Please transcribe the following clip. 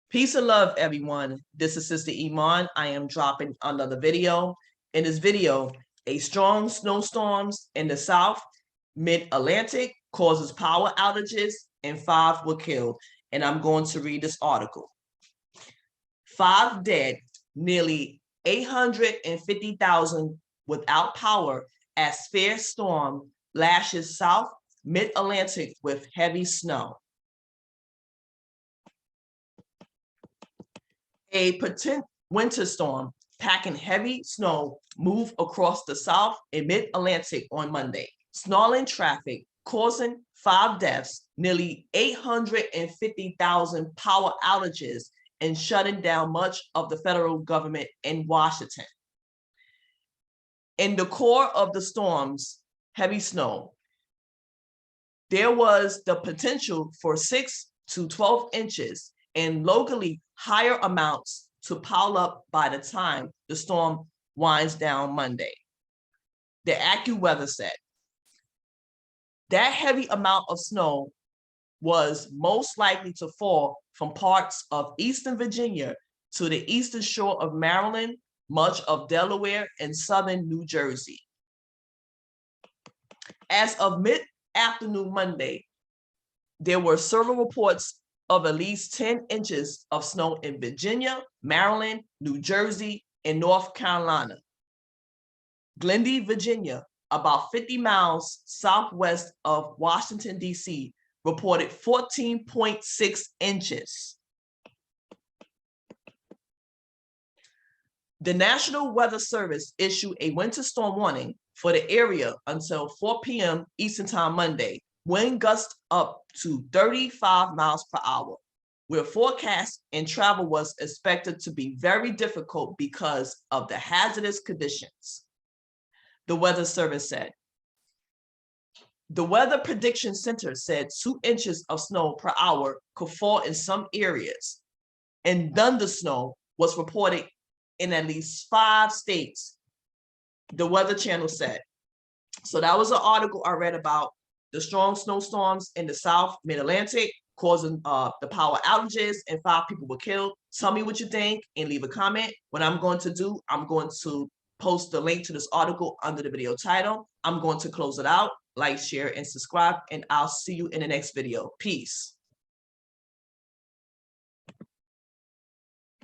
Peace and love, everyone. This is Sister Iman. I am dropping another video. In this video, a strong snowstorms in the South Mid-Atlantic causes power outages and 5 were killed. And I'm going to read this article. 5 dead, nearly 850,000 without power as fierce storm lashes South Mid-Atlantic with heavy snow. A potent winter storm packing heavy snow moved across the South and Mid-Atlantic on Monday, snarling traffic, causing 5 deaths, nearly 850,000 power outages, and shutting down much of the federal government in Washington. In the core of the storm's heavy snow, there was the potential for 6 to 12 inches and locally higher amounts to pile up by the time the storm winds down Monday. The AccuWeather said that heavy amount of snow was most likely to fall from parts of eastern Virginia to the eastern shore of Maryland, much of Delaware, and southern New Jersey. As of mid-afternoon Monday, there were several reports of at least 10 inches of snow in Virginia, Maryland, New Jersey, and North Carolina. Glendy, Virginia, about 50 miles southwest of Washington, D.C., reported 14.6 inches. The National Weather Service issued a winter storm warning for the area until 4 p.m. Eastern Time Monday, wind gusts up to 35 miles per hour, where forecast and travel was expected to be very difficult because of the hazardous conditions. The Weather Service said. The Weather Prediction Center said 2 inches of snow per hour could fall in some areas, and thunder snow was reported in at least 5 states, the Weather Channel said. So that was an article I read about the strong snowstorms in the South Mid-Atlantic causing the power outages and 5 people were killed. Tell me what you think and leave a comment. What I'm going to do, I'm going to post the link to this article under the video title. I'm going to close it out, like, share, and subscribe, and I'll see you in the next video. Peace.